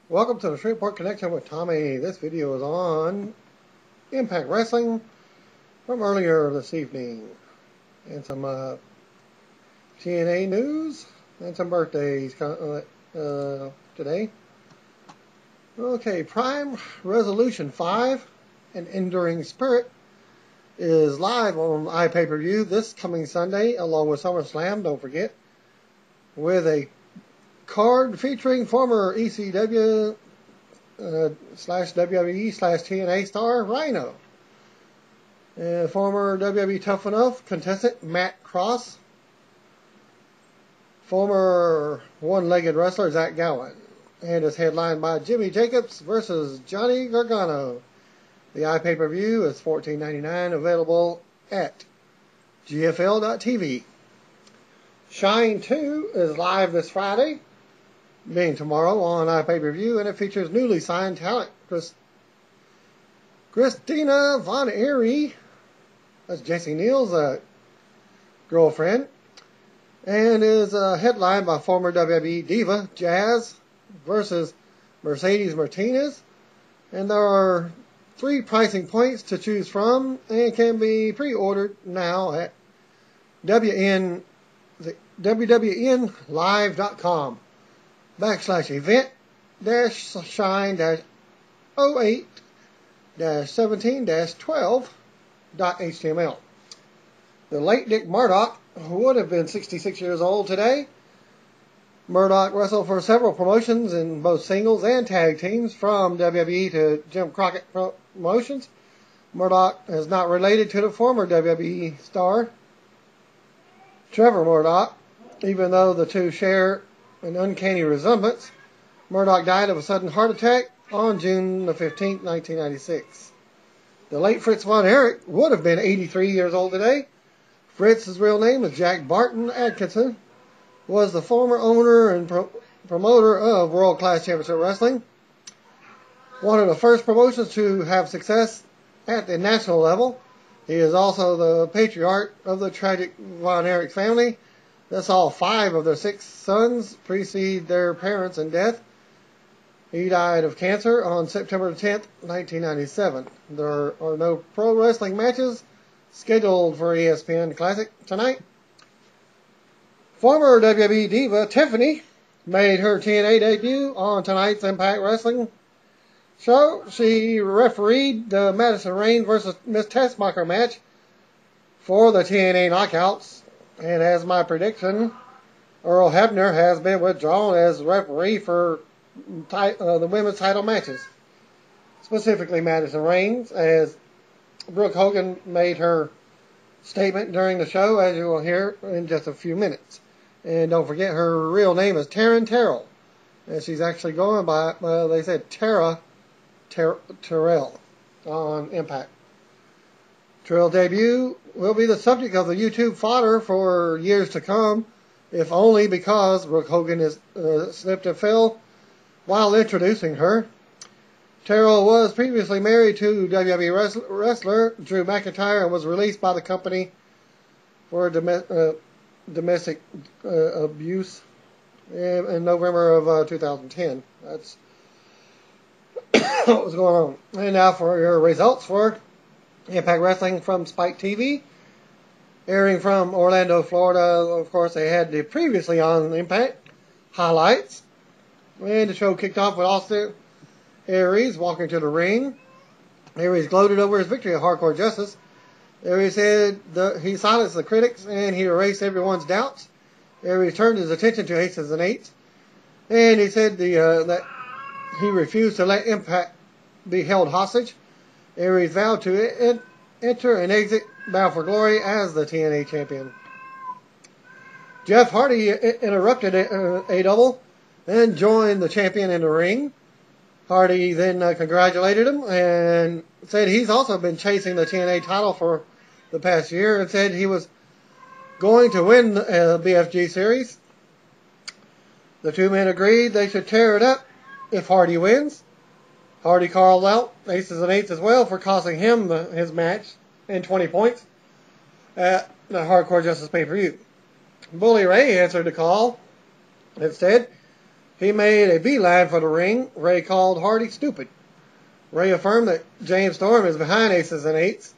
Welcome to the Shreveport Connection with Tommy. This video is on Impact Wrestling from earlier this evening. And some TNA news and some birthdays today. Okay, Prime Resolution 5, An Enduring Spirit, is live on iPay-per-view this coming Sunday along with SummerSlam, don't forget, with a card featuring former ECW slash WWE slash TNA star Rhino, former WWE Tough Enough contestant Matt Cross, former one-legged wrestler Zach Gowen, and is headlined by Jimmy Jacobs versus Johnny Gargano. The iPay-per-view is $14.99, available at GFL.TV. Shine 2 is live this Friday, being tomorrow on iPay-per-view, and it features newly signed talent Christina Von Eerie, that's Jesse Neal's girlfriend, and is headlined by former WWE diva Jazz versus Mercedes Martinez. And there are 3 pricing points to choose from and can be pre-ordered now at www.live.com /event-shine-08-17-12.html. The late Dick Murdoch would have been 66 years old today. Murdoch wrestled for several promotions in both singles and tag teams, from WWE to Jim Crockett Promotions. Murdoch is not related to the former WWE star Trevor Murdoch, even though the two share an uncanny resemblance. Murdoch died of a sudden heart attack on June the 15th, 1996. The late Fritz von Erich would have been 83 years old today. Fritz's real name is Jack Barton Atkinson, was the former owner and promoter of World Class Championship Wrestling, one of the first promotions to have success at the national level. He is also the patriarch of the tragic Von Erich family. Thus, all 5 of their 6 sons precede their parents in death. He died of cancer on September 10th, 1997. There are no pro wrestling matches scheduled for ESPN Classic tonight. Former WWE diva Tiffany made her TNA debut on tonight's Impact Wrestling show. She refereed the Madison Rayne versus Miss Tessmacher match for the TNA Knockouts. And as my prediction, Earl Hebner has been withdrawn as referee for the women's title matches, specifically Madison Rayne's, as Brooke Hogan made her statement during the show, as you will hear in just a few minutes. And don't forget, her real name is Taryn Terrell, and she's actually going by, they said Terrell on Impact. Terrell's debut will be the subject of the YouTube fodder for years to come, if only because Brooke Hogan is slipped and fell while introducing her. Terrell was previously married to WWE wrestler Drew McIntyre and was released by the company for domestic abuse in November of 2010. That's what was going on. And now for your results for Impact Wrestling from Spike TV, airing from Orlando, Florida. Of course, they had the previously on Impact highlights. And the show kicked off with Austin Aries walking to the ring. Aries gloated over his victory at Hardcore Justice. Aries said he silenced the critics and he erased everyone's doubts. Aries turned his attention to Aces and Eights. And he said that he refused to let Impact be held hostage. Aries vowed to enter and exit Bound for Glory as the TNA champion. Jeff Hardy interrupted a double and joined the champion in the ring. Hardy then congratulated him and said he's also been chasing the TNA title for the past year, and said he was going to win the BFG series. The 2 men agreed they should tear it up if Hardy wins. Hardy called out Aces and Eights as well for costing him his match and 20 points at the Hardcore Justice pay-per-view. Bully Ray answered the call instead. He made a beeline for the ring. Ray called Hardy stupid. Ray affirmed that James Storm is behind Aces and Eights.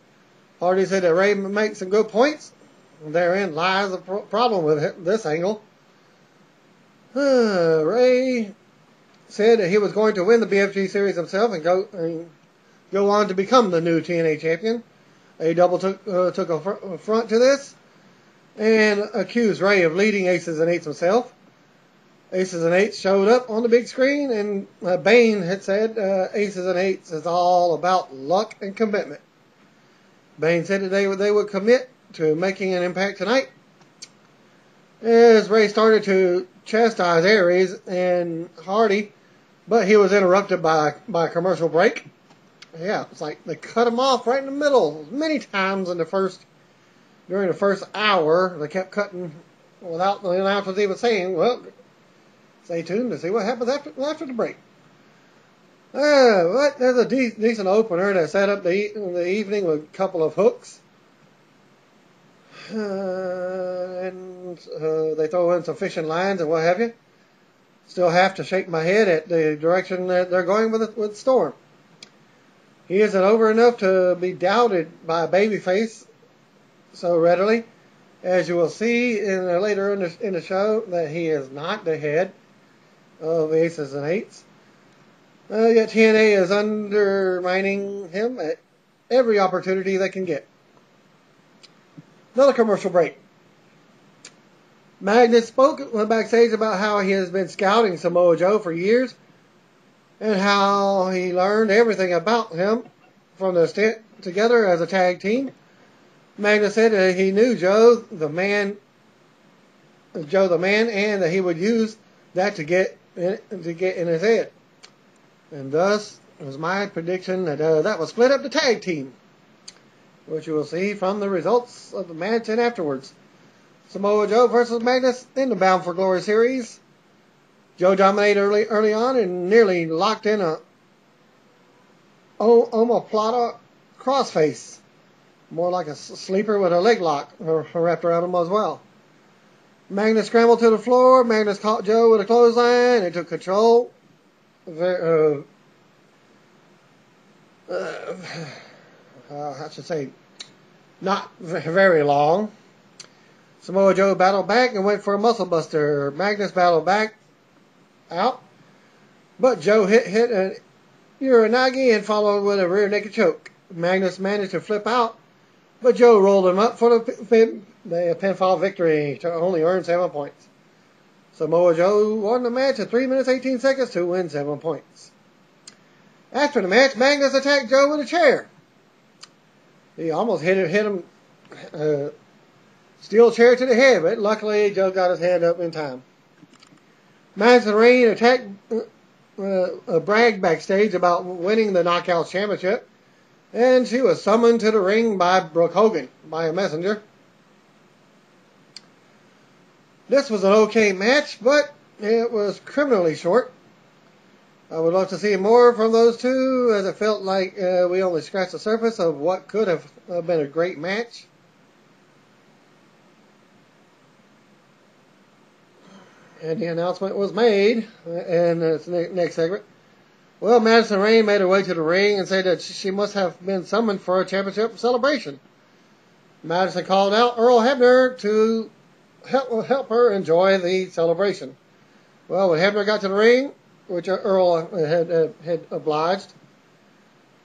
Hardy said that Ray makes some good points. Therein lies the problem with this angle. Ray said that he was going to win the BFG series himself and go on to become the new TNA champion. A double took a front to this and accused Ray of leading Aces and Eights himself. Aces and Eights showed up on the big screen, and Bane had said Aces and Eights is all about luck and commitment. Bane said that they would commit to making an impact tonight. As Ray started to chastise Aries and Hardy, but he was interrupted by a commercial break. Yeah, it's like they cut him off right in the middle. Many times during the first hour, they kept cutting without the announcers even saying, well, stay tuned to see what happens after the break. But there's a decent opener that set up the evening with a couple of hooks. And they throw in some fishing lines and what have you. Still have to shake my head at the direction that they're going with Storm. He isn't over enough to be doubted by a babyface so readily. As you will see later in the show, that he is not the head of Aces and Eights. Yet TNA is undermining him at every opportunity they can get. Another commercial break. Magnus spoke backstage about how he has been scouting Samoa Joe for years and how he learned everything about him from the stint together as a tag team. Magnus said that he knew Joe the man, and that he would use that to get in his head. And thus was my prediction that that would split up the tag team, which you will see from the results of the match and afterwards. Samoa Joe versus Magnus in the Bound for Glory series. Joe dominated early on and nearly locked in a omoplata crossface. More like a sleeper with a leg lock wrapped around him as well. Magnus scrambled to the floor. Magnus caught Joe with a clothesline and took control. I should say, not very long. Samoa Joe battled back and went for a muscle buster. Magnus battled back out, but Joe hit a Uranagi and followed with a rear naked choke. Magnus managed to flip out, but Joe rolled him up for the pinfall victory to only earn 7 points. Samoa Joe won the match in 3 minutes 18 seconds to win 7 points. After the match, Magnus attacked Joe with a chair. He almost hit him steel chair to the head, but luckily Joe got his head up in time. Madison Rayne attacked bragged backstage about winning the Knockouts Championship, and she was summoned to the ring by Brooke Hogan by a messenger. This was an okay match, but it was criminally short. I would love to see more from those two, as it felt like we only scratched the surface of what could have been a great match. And the announcement was made in this next segment. Well, Madison Rayne made her way to the ring and said that she must have been summoned for a championship celebration. Madison called out Earl Hebner to help her enjoy the celebration. Well, when Hebner got to the ring, which Earl had obliged,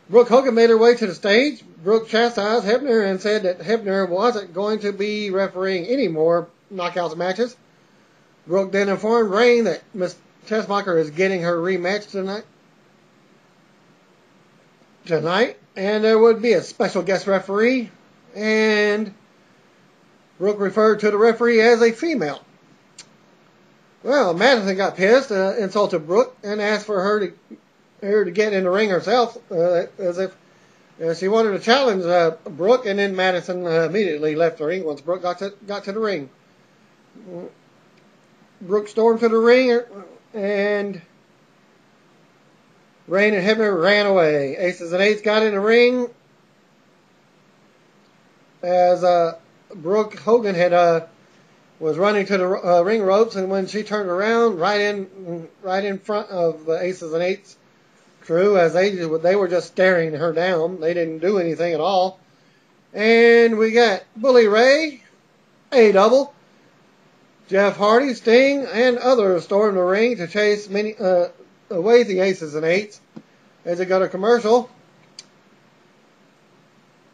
Brooke Hogan made her way to the stage. Brooke chastised Hebner and said that Hebner wasn't going to be refereeing any more knockouts matches. Brooke then informed Rayne that Miss Tessmacher is getting her rematch tonight, and there would be a special guest referee, and Brooke referred to the referee as a female. Well, Madison got pissed, insulted Brooke, and asked for her to get in the ring herself, as if she wanted to challenge Brooke, and then Madison immediately left the ring once Brooke got to the ring. Brooke stormed to the ring, and Rayne and Hebner ran away. Aces and Eights got in the ring as Brooke Hogan had was running to the ring ropes, and when she turned around, right in front of the Aces and Eights crew, as they were just staring her down. They didn't do anything at all. And we got Bully Ray, A Double, Jeff Hardy, Sting, and others stormed the ring to chase away the Aces and Eights as they got a commercial.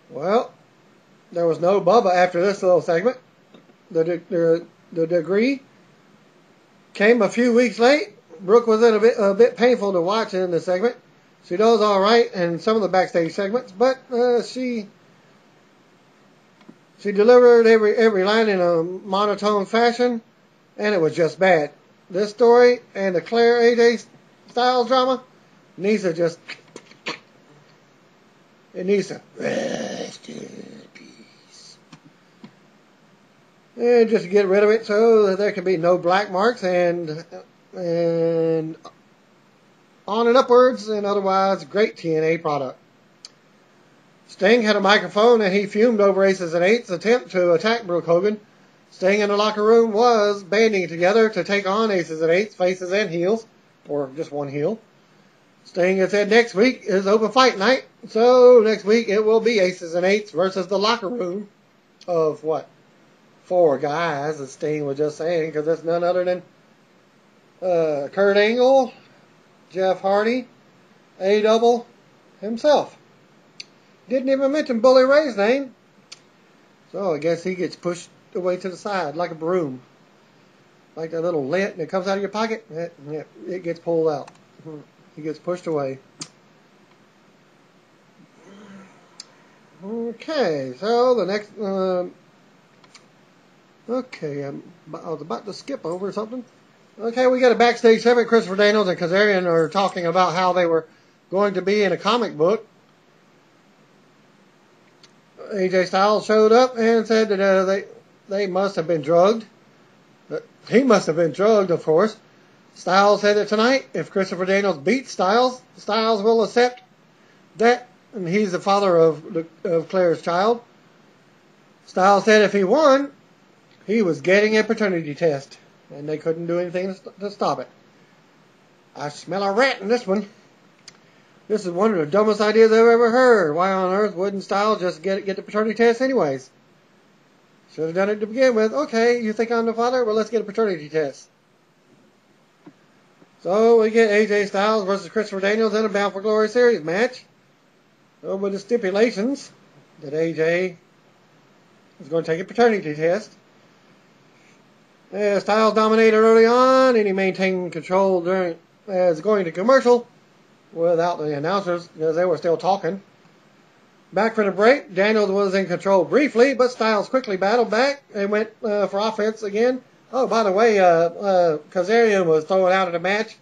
Well, there was no Bubba after this little segment. The degree came a few weeks late. Brooke was a bit painful to watch in this segment. She does all right in some of the backstage segments, but she delivered every line in a monotone fashion, and it was just bad. This story and the Claire AJ Styles drama needs to just rest in peace. And just get rid of it so that there can be no black marks and on and upwards, and otherwise great TNA product. Sting had a microphone and he fumed over Aces and Eights' attempt to attack Brooke Hogan. Sting in the locker room was banding together to take on Aces and Eights, faces and heels, or just one heel. Sting had said next week is open fight night, so next week it will be Aces and Eights versus the locker room of what? 4 guys, as Sting was just saying, because it's none other than Kurt Angle, Jeff Hardy, A Double himself. Didn't even mention Bully Ray's name. So I guess he gets pushed away to the side like a broom. Like that little lint that comes out of your pocket. It gets pulled out. He gets pushed away. Okay, so the next... okay, I was about to skip over something. Okay, we got a backstage segment. Christopher Daniels and Kazarian are talking about how they were going to be in a comic book. AJ Styles showed up and said that they must have been drugged. He must have been drugged, of course. Styles said that tonight, if Christopher Daniels beats Styles, Styles will accept that, and he's the father of Claire's child. Styles said if he won, he was getting a paternity test, and they couldn't do anything to stop it. I smell a rat in this one. This is one of the dumbest ideas I've ever heard. Why on earth wouldn't Styles just get the paternity test anyways? Should have done it to begin with. Okay, you think I'm the father? Well, let's get a paternity test. So we get AJ Styles versus Christopher Daniels in a Bound for Glory series match. So with the stipulations that AJ is going to take a paternity test. Styles dominated early on, and he maintained control as going to commercial without the announcers because they were still talking. Back for the break, Daniels was in control briefly, but Styles quickly battled back and went for offense again. Oh, by the way, Kazarian was thrown out of the match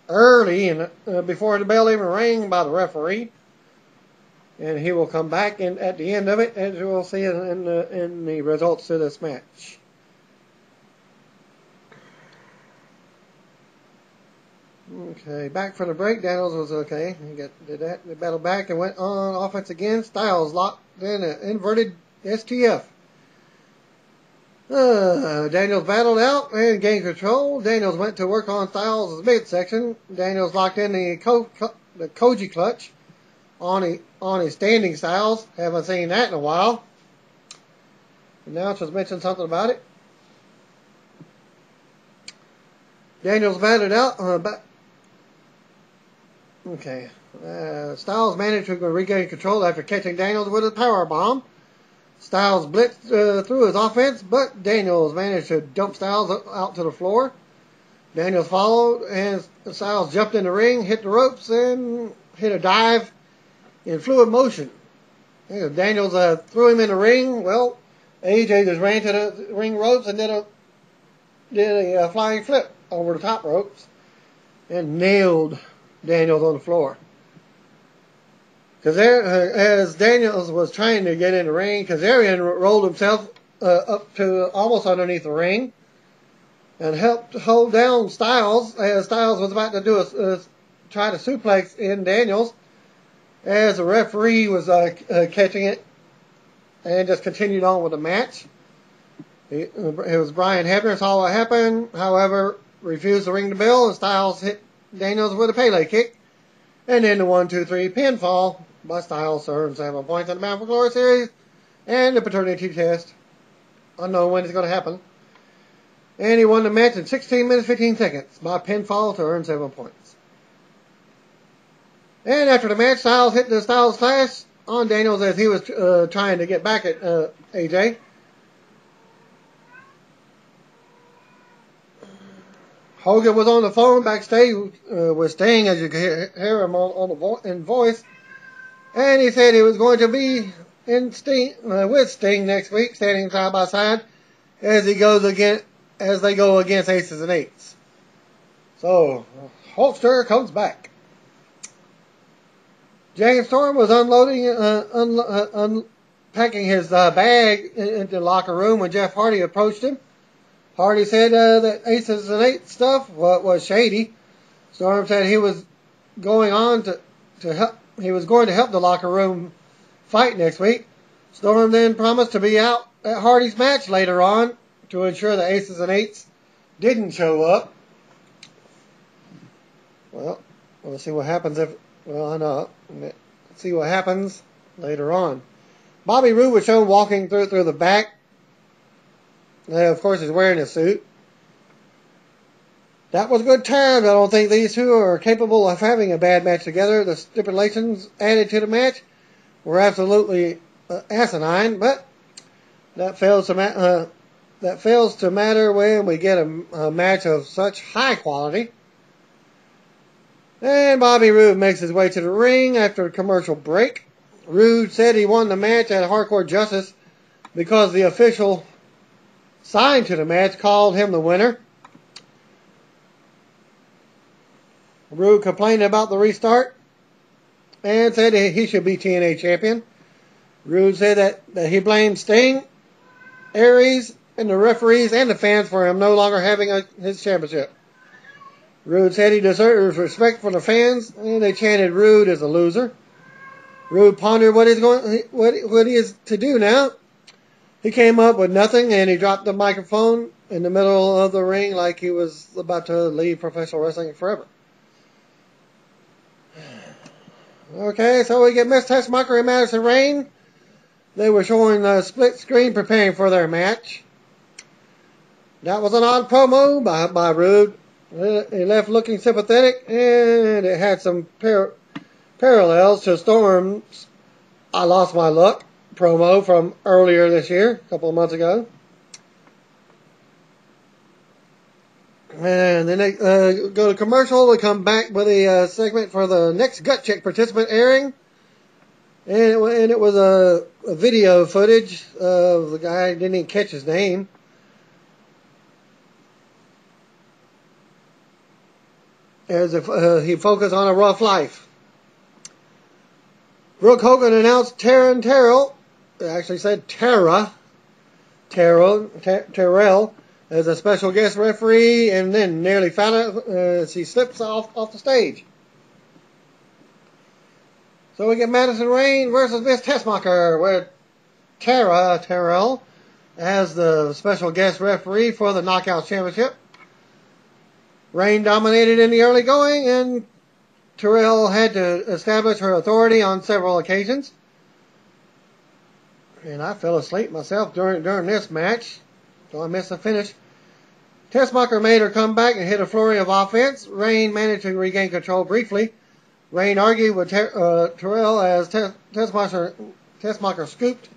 early and before the bell even rang by the referee. And he will come back at the end of it, as you will see in the results of this match. Okay, back for the break. Daniels was okay. He did that. They battled back and went on offense again. Styles locked in an inverted STF. Daniels battled out and gained control. Daniels went to work on Styles' midsection. Daniels locked in the Koji clutch on his standing Styles. Haven't seen that in a while. Announcers mentioned something about it. Daniels battled out. Okay. Styles managed to regain control after catching Daniels with a power bomb. Styles blitzed through his offense, but Daniels managed to dump Styles out to the floor. Daniels followed, and Styles jumped in the ring, hit the ropes, and hit a dive in fluid motion. Daniels threw him in the ring. Well, AJ just ran to the ring ropes and did a flying flip over the top ropes and nailed Daniels on the floor. As Daniels was trying to get in the ring, Kazarian rolled himself up to almost underneath the ring and helped hold down Styles as Styles was about to try to suplex in Daniels as the referee was catching it and just continued on with the match. It was Brian Hebner saw what happened, however, refused to ring the bell, and Styles hit Daniels with a Pele kick. And then the 1-2-3 pinfall by Styles, to earn 7 points in the Bound for Glory series and the paternity test. Unknown when it's going to happen. And he won the match in 16 minutes 15 seconds by pinfall to earn 7 points. And after the match, Styles hit the Styles Clash on Daniels as he was trying to get back at AJ. Hogan was on the phone backstage with Sting, as you can hear him in voice. And he said he was going to be with Sting next week, standing side by side as they go against Aces and Eights. So Hulkster comes back. James Storm was unpacking his bag into the locker room when Jeff Hardy approached him. Hardy said that Aces and Eights stuff was shady. Storm said he was going to help the locker room fight next week. Storm then promised to be out at Hardy's match later on to ensure the Aces and Eights didn't show up. Well, we'll see what happens let's see what happens later on. Bobby Roode was shown walking through the back. Of course, he's wearing a suit. That was good times. I don't think these two are capable of having a bad match together. The stipulations added to the match were absolutely asinine, but that fails to matter when we get a match of such high quality. And Bobby Roode makes his way to the ring after a commercial break. Roode said he won the match at Hardcore Justice because the official signed to the match called him the winner. Roode complained about the restart and said he should be TNA champion. Roode said that he blamed Sting, Aries, and the referees and the fans for him no longer having his championship. Roode said he deserves respect from the fans, and they chanted Roode as a loser. Roode pondered what he is to do now. He came up with nothing, and he dropped the microphone in the middle of the ring like he was about to leave professional wrestling forever. Okay, so we get Miss Tessmacher and Madison Rayne. They were showing a split screen preparing for their match. That was an odd promo by Roode. He left looking sympathetic, and it had some parallels to Storm's I Lost My Luck promo from earlier this year, a couple of months ago. And then they go to commercial. They come back with a segment for the next Gut Check participant airing. And it was a video footage of the guy, didn't even catch his name. As if he focused on a rough life. Brooke Hogan announced Taryn Terrell, actually said Terrell, as a special guest referee, and then nearly found out she slips off the stage. So we get Madison Rayne versus Miss Tessmacher, where Terrell as the special guest referee for the Knockouts Championship. Rayne dominated in the early going, and Terrell had to establish her authority on several occasions. And I fell asleep myself during this match, so I missed the finish. Tessmacher made her come back and hit a flurry of offense. Rayne managed to regain control briefly. Rayne argued with Terrell as Tessmacher scooped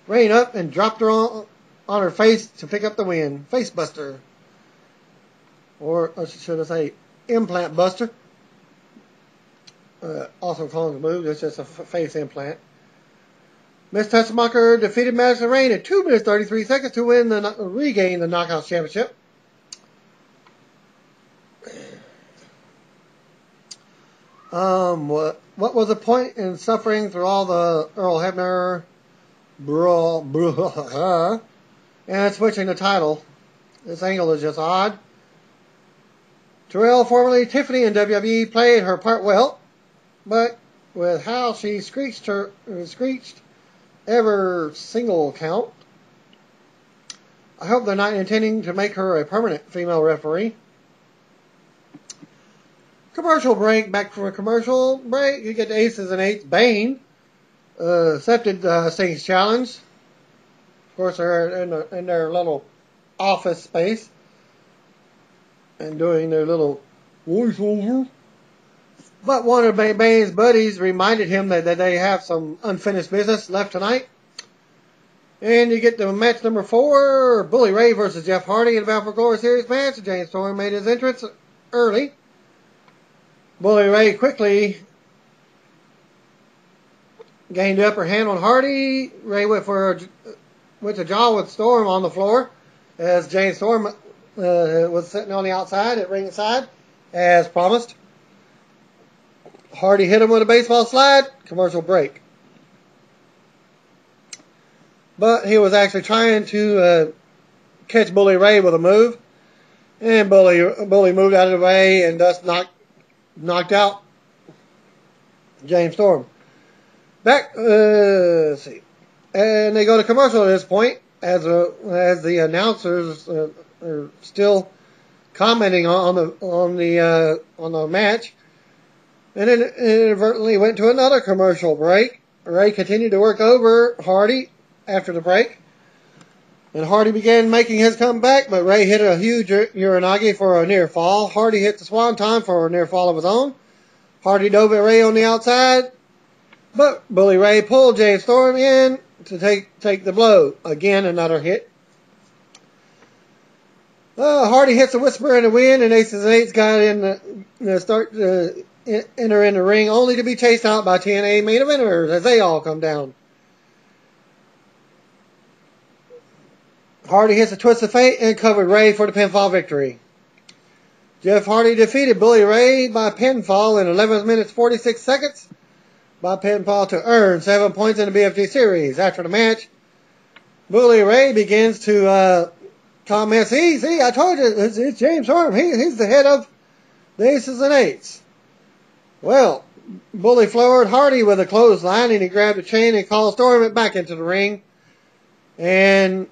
Rayne up and dropped her on her face to pick up the win. Face buster. Or should I say implant buster. Also calling the move. It's just a face implant. Miss Tessmacher defeated Madison Rayne in 2 minutes 33 seconds to regain the Knockouts Championship. What was the point in suffering through all the Earl Hebner brawl and switching the title? This angle is just odd. Terrell, formerly Tiffany in WWE, played her part well, but with how she screeched every single count, I hope they're not intending to make her a permanent female referee. Commercial break. Back from a commercial break. You get the Aces and Eights. Bane accepted Sting's challenge. Of course, they're in their little office space and doing their little voiceover. But one of Bane's buddies reminded him that they have some unfinished business left tonight. And you get the match number 4, Bully Ray versus Jeff Hardy in the Bound for Glory Series match. James Storm made his entrance early. Bully Ray quickly gained the upper hand on Hardy. Ray went to jaw with Storm on the floor as James Storm was sitting on the outside at ringside as promised. Hardy hit him with a baseball slide. Commercial break. But he was actually trying to catch Bully Ray with a move. And Bully moved out of the way and thus knocked out James Storm. Let's see. And they go to commercial at this point as the announcers are still commenting on the match. And then it inadvertently went to another commercial break. Ray continued to work over Hardy after the break. And Hardy began making his comeback, but Ray hit a huge Uranagi for a near fall. Hardy hit the Swanton for a near fall of his own. Hardy dove at Ray on the outside, but Bully Ray pulled James Storm in to take the blow. Again, another hit. Hardy hits a Whisper in the Wind, and Aces and Eights got in enter in the ring, only to be chased out by TNA main eventers as they all come down. Hardy hits a Twist of Fate and covered Ray for the pinfall victory. Jeff Hardy defeated Bully Ray by pinfall in 11 minutes 46 seconds by pinfall to earn 7 points in the BFG series. After the match, Bully Ray begins to comment, see, I told you, it's James Storm. He's the head of the Aces and Eights. Well, Bully floored Hardy with a clothesline, and he grabbed a chain and called Storm back into the ring. And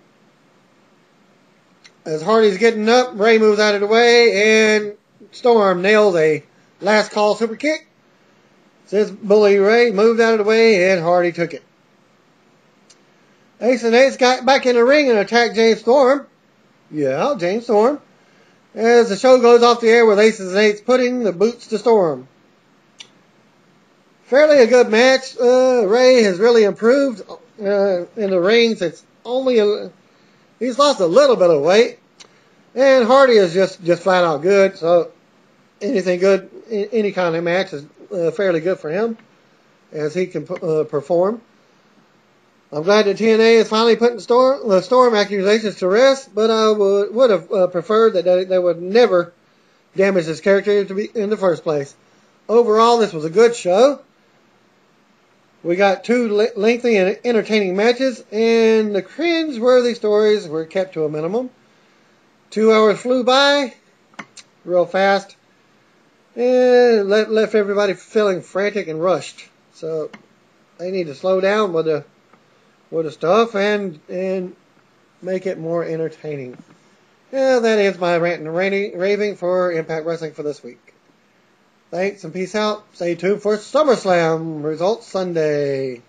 as Hardy's getting up, Ray moves out of the way, and Storm nails a last call super kick. Since Bully Ray moved out of the way, and Hardy took it. Ace and Eights got back in the ring and attacked James Storm. Yeah, James Storm. As the show goes off the air with Aces and Eights putting the boots to Storm. Fairly a good match. Ray has really improved in the ring since he's lost a little bit of weight. And Hardy is just flat out good. So anything good, any kind of match is fairly good for him as he can perform. I'm glad that TNA is finally putting the Storm accusations to rest, but I would have preferred that they would never damage his character in the first place. Overall, this was a good show. We got 2 lengthy and entertaining matches, and the cringe-worthy stories were kept to a minimum. 2 hours flew by real fast, and left everybody feeling frantic and rushed. So they need to slow down with the stuff and make it more entertaining. Yeah, that ends my rant and raving for Impact Wrestling for this week. Thanks and peace out. Stay tuned for SummerSlam results Sunday.